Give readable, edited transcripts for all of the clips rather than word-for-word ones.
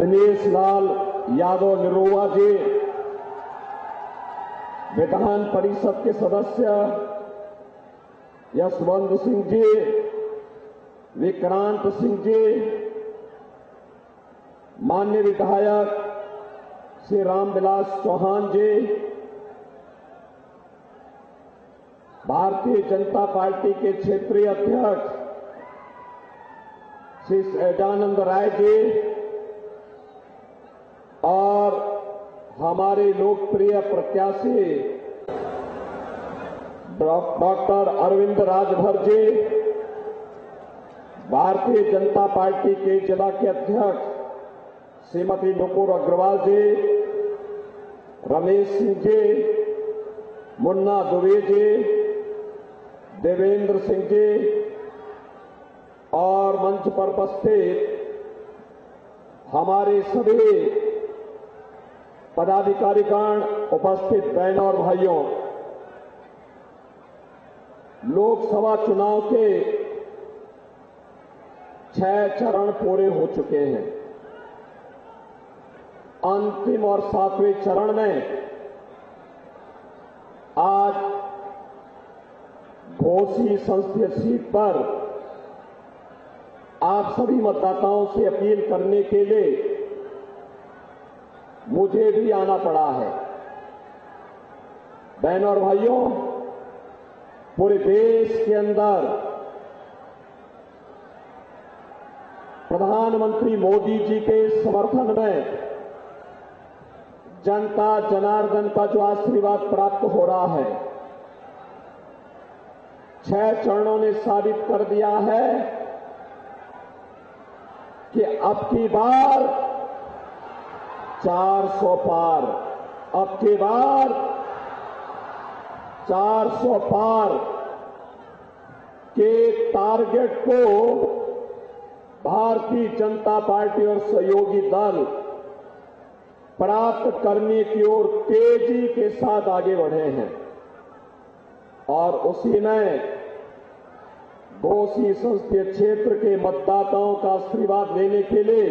दिनेश लाल यादव निरोवा जी, विधान परिषद के सदस्य यशवंत सिंह जी, विक्रांत सिंह जी, माननीय विधायक श्री रामविलास चौहान जी, भारतीय जनता पार्टी के क्षेत्रीय अध्यक्ष श्री सहजानंद राय जी और हमारे लोकप्रिय प्रत्याशी डॉक्टर अरविंद राजभर जी, भारतीय जनता पार्टी के जिला के अध्यक्ष श्रीमती नुपुर अग्रवाल जी, रमेश सिंह जी, मुन्ना दुबे जी, देवेंद्र सिंह जी और मंच पर उपस्थित हमारे सभी पदाधिकारीगण, उपस्थित बहनों और भाइयों, लोकसभा चुनाव के 6 चरण पूरे हो चुके हैं। अंतिम और 7वें चरण में आज घोसी संसदीय सीट पर आप सभी मतदाताओं से अपील करने के लिए मुझे भी आना पड़ा है। बहनों और भाइयों, पूरे देश के अंदर प्रधानमंत्री मोदी जी के समर्थन में जनता जनार्दन का जो आशीर्वाद प्राप्त हो रहा है, 6 चरणों ने साबित कर दिया है कि अब की बार 400 पार, अब की बार 400 पार के टारगेट को भारतीय जनता पार्टी और सहयोगी दल प्राप्त करने की ओर तेजी के साथ आगे बढ़े हैं। और उसी में घोसी संसदीय क्षेत्र के मतदाताओं का आशीर्वाद लेने के लिए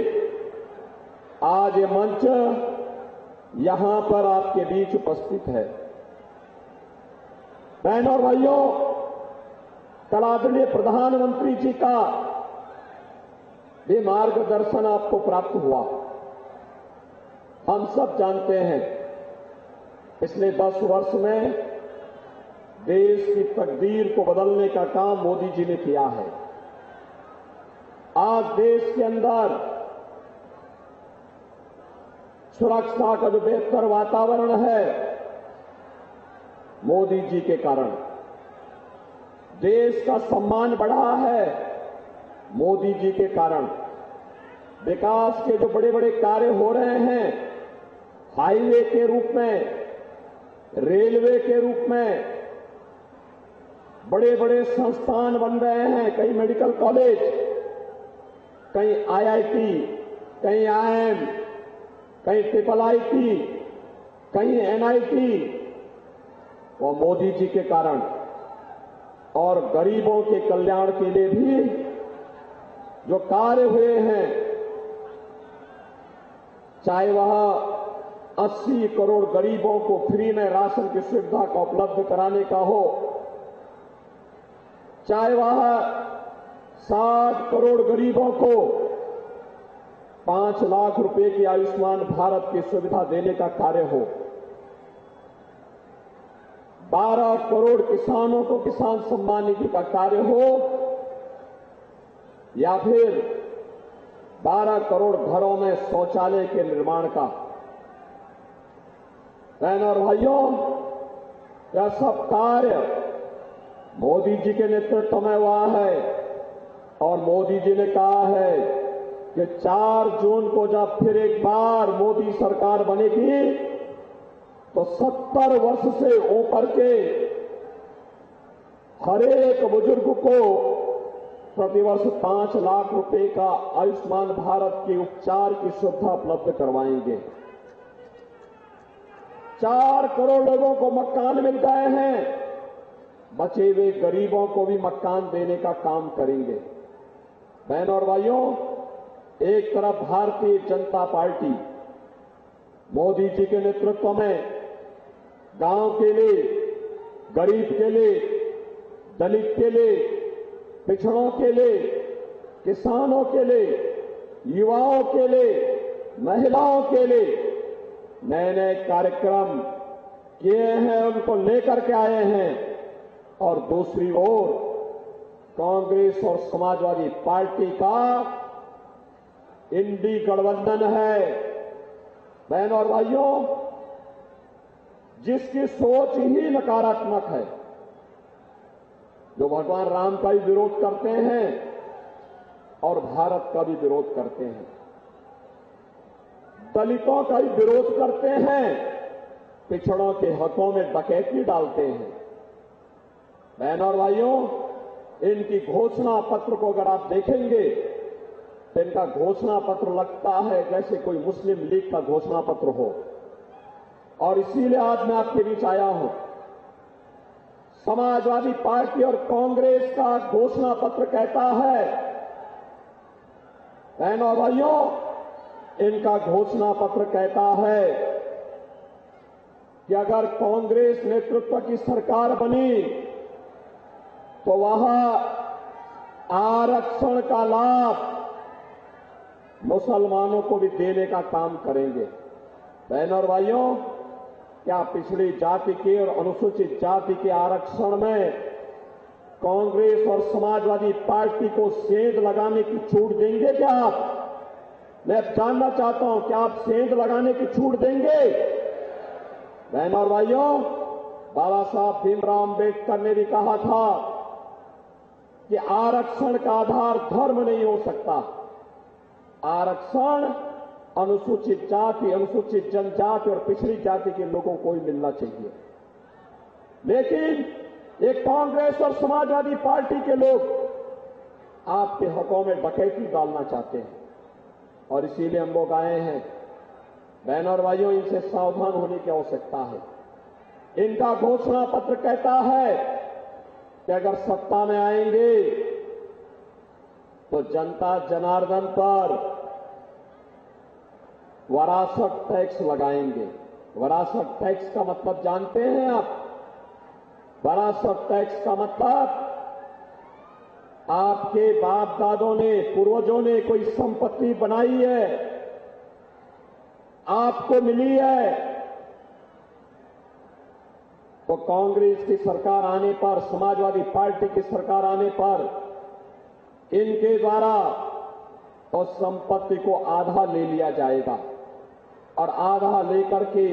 आज ये मंच यहां पर आपके बीच उपस्थित है। बहनों और भाइयों, कल आदरणीय प्रधानमंत्री जी का भी मार्गदर्शन आपको प्राप्त हुआ। हम सब जानते हैं पिछले 10 वर्ष में देश की तकदीर को बदलने का काम मोदी जी ने किया है। आज देश के अंदर सुरक्षा का जो बेहतर वातावरण है, मोदी जी के कारण। देश का सम्मान बढ़ा है, मोदी जी के कारण। विकास के जो बड़े बड़े कार्य हो रहे हैं, हाईवे के रूप में, रेलवे के रूप में, बड़े बड़े संस्थान बन रहे हैं, कई मेडिकल कॉलेज, कहीं आईआईटी, कहीं आईएम, कहीं ट्रिपल आईटी, कहीं एनआईटी, वो मोदी जी के कारण। और गरीबों के कल्याण के लिए भी जो कार्य हुए हैं, चाहे वह 80 करोड़ गरीबों को फ्री में राशन की सुविधा का उपलब्ध कराने का हो, चाहे वह 60 करोड़ गरीबों को 5 लाख रुपए की आयुष्मान भारत की सुविधा देने का कार्य हो, 12 करोड़ किसानों को किसान सम्मान निधि का कार्य हो, या फिर 12 करोड़ घरों में शौचालय के निर्माण का। बहनों और भाइयों, यह सब कार्य मोदी जी के नेतृत्व में हुआ है। और मोदी जी ने कहा है कि 4 जून को जब फिर एक बार मोदी सरकार बनेगी तो 70 वर्ष से ऊपर के हर एक बुजुर्ग को प्रतिवर्ष 5 लाख रुपए का आयुष्मान भारत के उपचार की सुविधा उपलब्ध करवाएंगे। 4 करोड़ लोगों को मकान मिल गए हैं, बचे हुए गरीबों को भी मकान देने का काम करेंगे। बहनों और भाइयों, एक तरफ भारतीय जनता पार्टी मोदी जी के नेतृत्व में गांव के लिए, गरीब के लिए, दलित के लिए, पिछड़ों के लिए, किसानों के लिए, युवाओं के लिए, महिलाओं के लिए नए नए कार्यक्रम किए हैं, उनको लेकर के आए हैं। और दूसरी ओर कांग्रेस और समाजवादी पार्टी का इंडी गठबंधन है। बहनों और भाइयों, जिसकी सोच ही नकारात्मक है, जो भगवान राम का भी विरोध करते हैं और भारत का भी विरोध करते हैं, दलितों का भी विरोध करते हैं, पिछड़ों के हकों में डकैती डालते हैं। बहनों और भाइयों, इनकी घोषणा पत्र को अगर आप देखेंगे तो इनका घोषणा पत्र लगता है जैसे कोई मुस्लिम लीग का घोषणा पत्र हो। और इसीलिए आज मैं आपके बीच आया हूं। समाजवादी पार्टी और कांग्रेस का घोषणा पत्र कहता है, बहनों और भाइयों, इनका घोषणा पत्र कहता है कि अगर कांग्रेस नेतृत्व की सरकार बनी तो वहां आरक्षण का लाभ मुसलमानों को भी देने का काम करेंगे। बहनों और भाइयों, क्या पिछड़ी जाति के और अनुसूचित जाति के आरक्षण में कांग्रेस और समाजवादी पार्टी को सेंध लगाने की छूट देंगे क्या आप? मैं जानना चाहता हूं कि आप सेंध लगाने की छूट देंगे? बहनों और भाइयों, बाबा साहब भीमराव अम्बेडकर ने भी कहा था कि आरक्षण का आधार धर्म नहीं हो सकता। आरक्षण अनुसूचित जाति, अनुसूचित जनजाति और पिछड़ी जाति के लोगों को ही मिलना चाहिए। लेकिन ये कांग्रेस और समाजवादी पार्टी के लोग आपके हकों में डकैती डालना चाहते हैं और इसीलिए हम लोग आए हैं। बहनों और भाइयों, इनसे सावधान होने की आवश्यकता है। इनका घोषणा पत्र कहता है कि अगर सत्ता में आएंगे तो जनता जनार्दन पर वरासत टैक्स लगाएंगे। वरासत टैक्स का मतलब जानते हैं आप? वरासत टैक्स का मतलब आपके बाप दादों ने, पूर्वजों ने कोई संपत्ति बनाई है, आपको मिली है, तो कांग्रेस की सरकार आने पर, समाजवादी पार्टी की सरकार आने पर इनके द्वारा उस संपत्ति को आधा ले लिया जाएगा और आधा लेकर के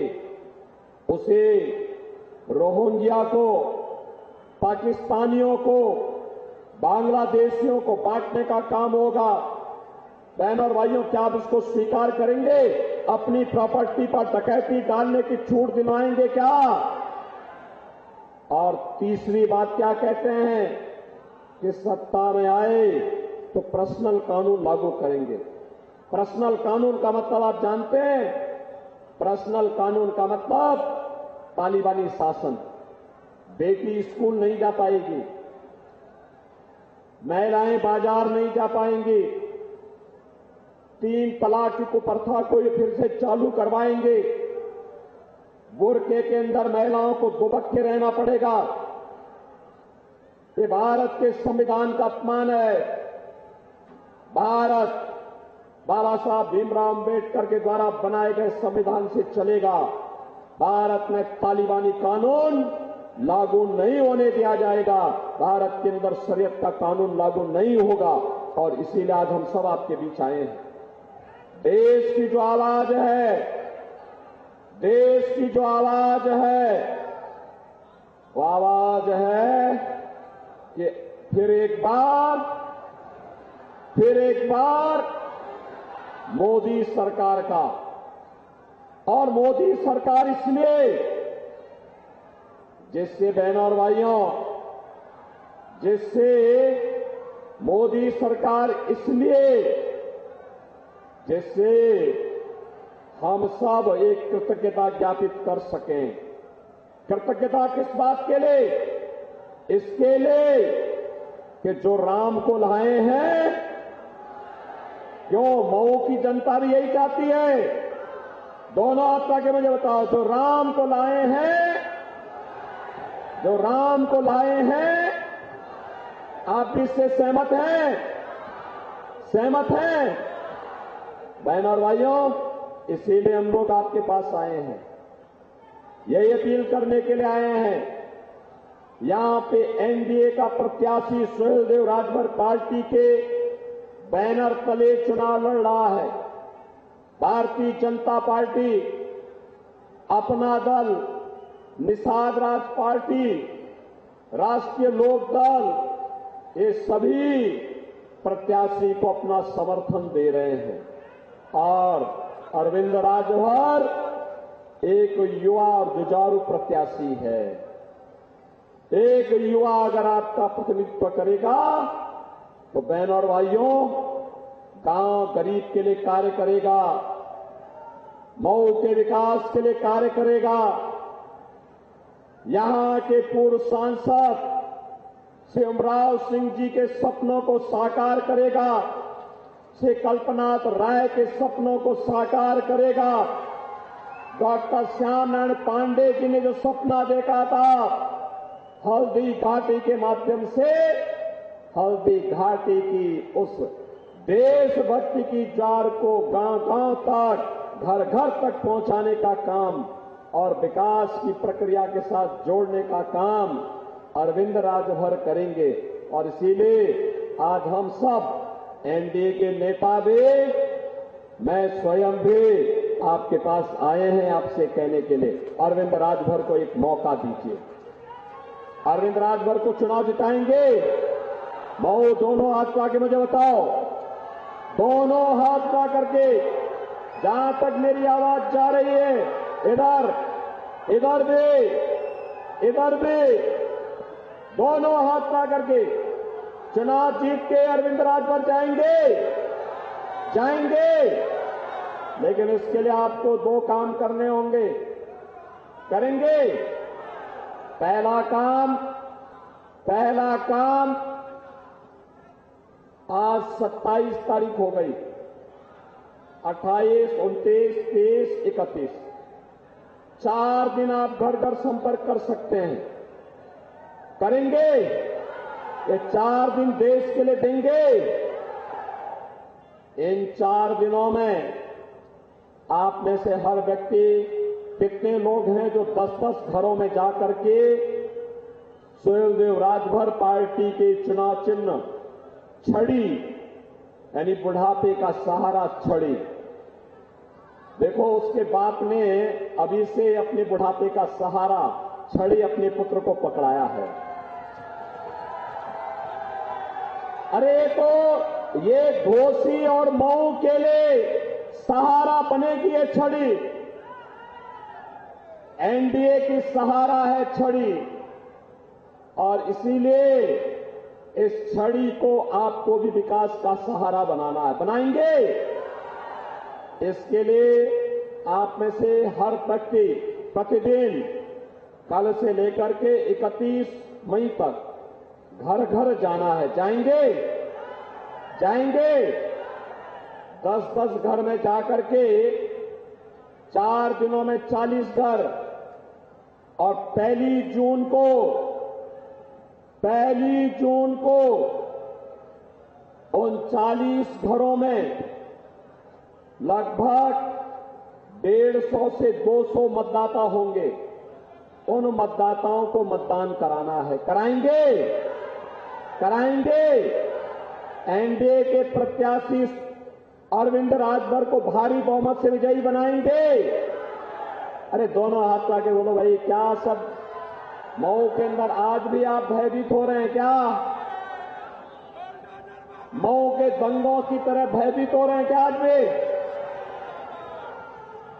उसे रोहिंग्या को, पाकिस्तानियों को, बांग्लादेशियों को बांटने का काम होगा। बहनों और भाइयों, क्या आप इसको स्वीकार करेंगे? अपनी प्रॉपर्टी पर डकैती डालने की छूट दिलाएंगे क्या? और तीसरी बात क्या कहते हैं कि सत्ता में आए तो पर्सनल कानून लागू करेंगे। पर्सनल कानून का मतलब आप जानते हैं? पर्सनल कानून का मतलब तालिबानी शासन। बेटी स्कूल नहीं जा पाएगी, महिलाएं बाजार नहीं जा पाएंगी, 3 तलाक की कुप्रथा को ये फिर से चालू करवाएंगे, बुर्के के अंदर महिलाओं को दुबक के रहना पड़ेगा। ये भारत के संविधान का अपमान है। भारत बाबा साहब भीमराव अम्बेडकर के द्वारा बनाए गए संविधान से चलेगा। भारत में तालिबानी कानून लागू नहीं होने दिया जाएगा। भारत के अंदर शरीयत का कानून लागू नहीं होगा। और इसीलिए आज हम सब आपके बीच आए हैं। देश की जो आवाज है, देश की जो आवाज है, वो आवाज है कि फिर एक बार मोदी सरकार का। और मोदी सरकार इसलिए, जिससे बहनों और भाइयों, जिससे मोदी सरकार इसलिए जिससे हम सब एक कृतज्ञता ज्ञापित कर सकें। कृतज्ञता किस बात के लिए? इसके लिए कि जो राम को लाए हैं क्यों मऊ की जनता भी यही चाहती है? दोनों हाथ उठा के मुझे बताओ, जो राम को लाए हैं, जो राम को लाए हैं, आप भी इससे सहमत हैं? सहमत हैं? बहनों और भाइयों, इसीलिए हम लोग आपके पास आए हैं, यही अपील करने के लिए आए हैं। यहां पे एनडीए का प्रत्याशी सुहेलदेव राजभर पार्टी के बैनर तले चुनाव लड़ रहा है। भारतीय जनता पार्टी, अपना दल, निषाद राज पार्टी, राष्ट्रीय लोक दल, ये सभी प्रत्याशी को अपना समर्थन दे रहे हैं। और अरविंद राजभर एक युवा और जुझारू प्रत्याशी है। एक युवा अगर आपका प्रतिनिधित्व करेगा तो बहनों और भाइयों, गांव गरीब के लिए कार्य करेगा, मऊ के विकास के लिए कार्य करेगा। यहां के पूर्व सांसद शिवराज सिंह जी के सपनों को साकार करेगा, श्री कल्पनाथ राय के सपनों को साकार करेगा। डॉक्टर श्याम नारायण पांडे जी ने जो सपना देखा था हल्दी घाटी के माध्यम से, हल्दी घाटी की उस देशभक्ति की ज्वार को गांव-गांव तक, घर-घर तक पहुंचाने का काम और विकास की प्रक्रिया के साथ जोड़ने का काम अरविंद राजभर करेंगे। और इसीलिए आज हम सब एनडीए के नेता भी, मैं स्वयं भी आपके पास आए हैं आपसे कहने के लिए, अरविंद राजभर को एक मौका दीजिए। अरविंद राजभर को चुनाव जिताएंगे। मऊ दोनों हाथ उठा के मुझे बताओ, दोनों हाथ उठा करके, जहां तक मेरी आवाज जा रही है, इधर इधर भी, इधर भी, दोनों हाथ उठा करके चुनाव जीत के अरविंद राजभर जाएंगे, जाएंगे। लेकिन इसके लिए आपको दो काम करने होंगे। करेंगे? पहला काम, आज 27 तारीख हो गई, 28, 29, 30, 31, 4 दिन आप घर घर संपर्क कर सकते हैं। करेंगे? ये 4 दिन देश के लिए देंगे। इन 4 दिनों में आप में से हर व्यक्ति, कितने लोग हैं जो 10-10 घरों में जाकर के सुहेलदेव राजभर पार्टी के चुनाव चिन्ह छड़ी, यानी बुढ़ापे का सहारा छड़ी, देखो उसके बाप ने अभी से अपने बुढ़ापे का सहारा छड़ी अपने पुत्र को पकड़ाया है। अरे तो ये घोसी और मऊ के लिए सहारा बनेगी ये छड़ी। एनडीए की सहारा है छड़ी, और इसीलिए इस छड़ी को आपको भी विकास का सहारा बनाना है। बनाएंगे? इसके लिए आप में से हर व्यक्ति प्रतिदिन कल से लेकर के 31 मई तक घर घर जाना है। जाएंगे? जाएंगे? 10-10 घर में जाकर के 4 दिनों में 40 घर, और पहली जून को उन 40 घरों में लगभग 150 से 200 मतदाता होंगे। उन मतदाताओं को मतदान कराना है। कराएंगे? कराएंगे? एनडीए के प्रत्याशी अरविंद राजभर को भारी बहुमत से विजयी बनाएंगे। अरे दोनों हाथ लाके बोलो भाई, क्या सब मऊ के अंदर आज भी आप भयभीत हो रहे हैं क्या? मऊ के दंगों की तरह भयभीत हो रहे हैं क्या आज भी?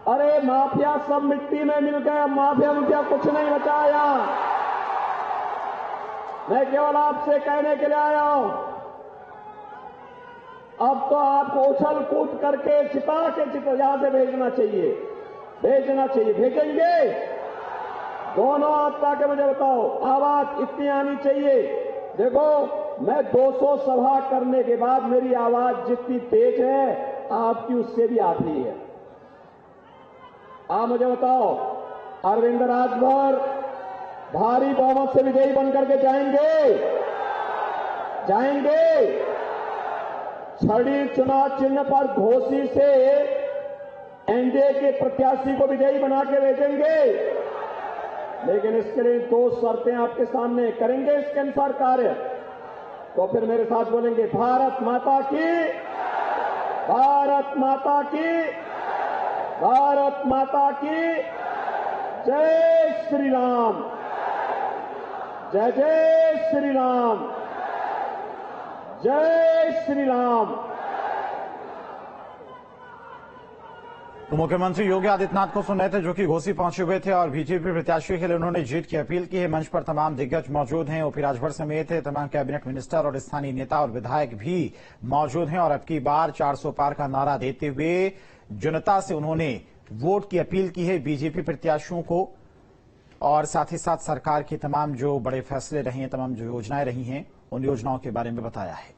अरे माफिया सब मिट्टी में मिल गए, माफिया कुछ नहीं बचाया। मैं केवल आपसे कहने के लिए आया हूं, अब तो आपको उछल कूद करके चिता यहां से भेजना चाहिए, भेजेंगे? दोनों हाथ उठा के मुझे बताओ, आवाज इतनी आनी चाहिए। देखो मैं 200 सभा करने के बाद मेरी आवाज जितनी तेज है आपकी उससे भी आती है। आप मुझे बताओ, अरविंद राजभर भारी बहुमत से विजयी बनकर के जाएंगे। छड़ी चुनाव चिन्ह पर घोसी से एनडीए के प्रत्याशी को विजयी बना के भेजेंगे। लेकिन इसके लिए 2 शर्तें आपके सामने, करेंगे इसके अनुसार कार्य तो फिर मेरे साथ बोलेंगे भारत माता की, भारत माता की, भारत माता की, जय श्री राम, जय जय श्री राम, जय श्री राम। तो मुख्यमंत्री योगी आदित्यनाथ को सुन रहे थे, जो कि घोसी पहुंचे हुए थे और बीजेपी प्रत्याशी के लिए उन्होंने जीत की अपील की है। मंच पर तमाम दिग्गज मौजूद हैं, ओपी राजभर समेत तमाम कैबिनेट मिनिस्टर और स्थानीय नेता और विधायक भी मौजूद हैं। और अब की बार 400 पार का नारा देते हुए जनता से उन्होंने वोट की अपील की है बीजेपी प्रत्याशियों को, और साथ ही साथ सरकार के तमाम जो बड़े फैसले रहे हैं, तमाम जो योजनाएं रही हैं, उन योजनाओं के बारे में बताया है।